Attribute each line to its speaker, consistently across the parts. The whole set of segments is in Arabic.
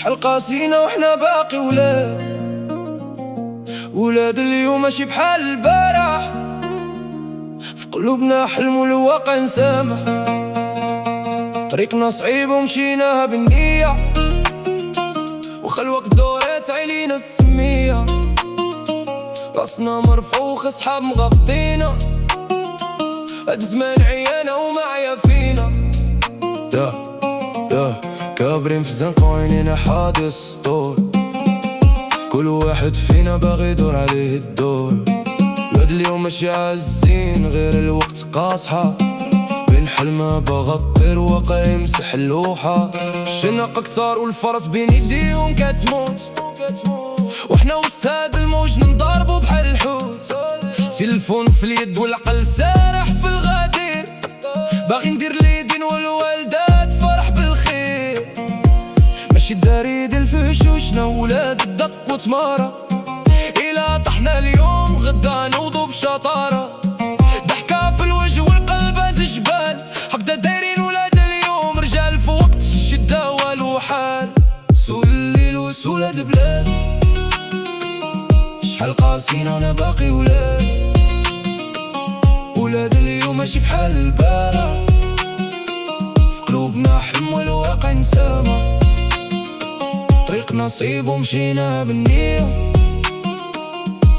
Speaker 1: شحال قاسينا وحنا باقي ولاد اليوم ماشي بحال البارح. في قلوبنا حلم والواقع نسامح. طريقنا صعيب ومشيناها بالنية، وخا الوقت دورات علينا السمية. راسنا مرفوخ صحاب مغطينا، هاد زمان عيانا ومعيا فينا. كابرين في الزنقة وعينينا حاضي السطور. كل واحد فينا باغي يدور عليه الدور. ولاد اليوم ماشي عازين غير الوقت قاصحة، بين حلمة باغا تطير واقع يمسح اللوحة. الشناقة كتار والفرس بين يديهم كتموت، وحنا وسط هاد الموج نضاربو بحال الحوت. تلفون في اليد والعقل سارح في الغدير، باغي ندير اليدين والوالدات فرح بالخير. ماشي الداري ديال الفشوشنا ولاد الدق وتمارة، إلا طحنا اليوم غدا نوضو بشطارة. ضحكة في الوجه والقلب هز جبال، هكدا دايرين ولاد اليوم رجال في وقت الشدة والوحال. سول الليل وسول هاد البلاد، شحال قاسينا وانا باقي ولاد اليوم ماشي بحال البارح. في قلوبنا حلم والواقع نسامح. طريقنا صعيب ومشينا بالنية،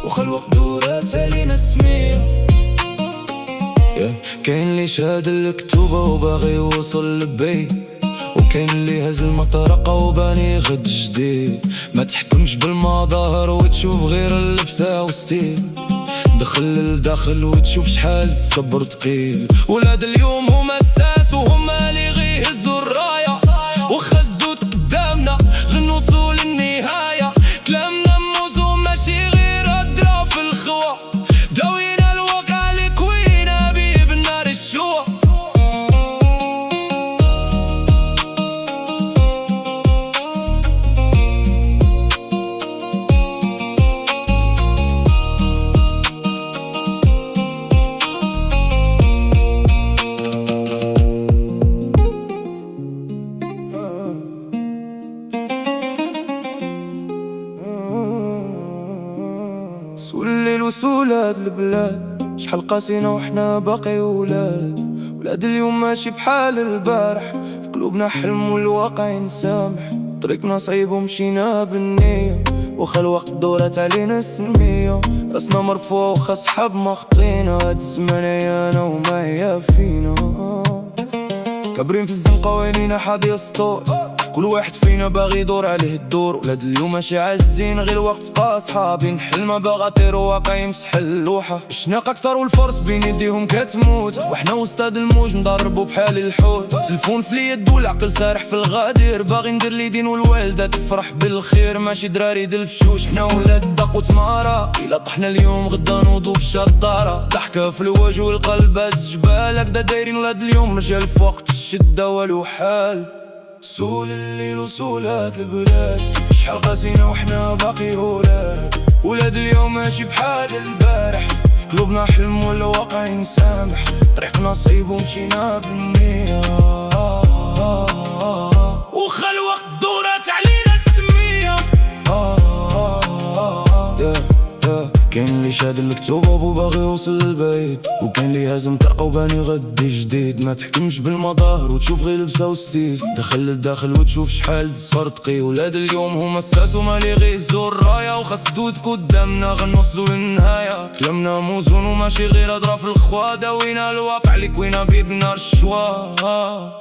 Speaker 1: وخا الوقت دورات علينا السمية. كاين اللي شاد الكتوبة وباغي يوصل للبيت، وكاين اللي هز المطرقة وباني غد جديد. ما تحكمش بالمظاهر وتشوف غير اللبسة وستيل. دخل للداخل وتشوف شحال الصبر تقيل. ولاد اليوم هما الساس وهما اللي غيهزوا الراية، وخزدوا قدامنا غنوصوا للنهاية. كلامنا موزون ماشي غير هدرة في الخوا، داوينا الواقع اللي كوينا بيه بالنار الشوا. سول الليل وسول هاد البلاد، شحال قاسينا وحنا باقي ولاد اليوم ماشي بحال البارح. في قلوبنا حلم والواقع نسامح. طريقنا صعيب ومشينا بالنية، وخا الوقت دورات علينا السمية. راسنا مرفوع وخا صحاب ما خطينا، هاد الزمان عيانا وما هي فينا. كابرين في الزنقة وعينينا حاضية السطور. كل واحد فينا باغي يدور عليه الدور. ولاد اليوم ماشي عازين غير الوقت قاصحة، بين حلمة باغا طير واقع يمسح اللوحة. الشناقة كتر والفرس بين يديهم كتموت، وحنا وسط هاد الموج نضربو بحال الحوت. تلفون في اليد والعقل سارح في الغدير، باغي ندير اليدين والوالدة تفرح بالخير. ماشي دراري ديال الفشوش، حنا ولاد الدق وتمارة. إلا طحنا اليوم غدا نوضو بشطارة. ضحكة في الوجه والقلب هز جبال، هكدا دايرين ولاد اليوم رجال في وقت الشدة والوحال. سول الليل وسول هاد البلاد، شحال قاسينا وحنا باقي ولاد اليوم ماشي بحال البارح. في قلوبنا حلم والواقع نسامح. طريقنا صعيب ومشينا بالنية، وخا الوقت دورات علينا السمية. كاين اللي شاد الكتوبة وباغي يوصل للبيت، وكاين اللي هازم طرقة وباني غدي جديد. ما تحكمش بالمظاهر وتشوف غير لبسة وستيل. دخل للداخل وتشوف شحال الصبر تقي. ولاد اليوم هما الساس وما اللي غيهزوا الراية، وخا سدود قدامنا غنوصلوا للنهاية. كلامنا موزون وماشي غير هضرة في الخوا، داوينا الواقع اللي كوينا بيه بنار الشوا.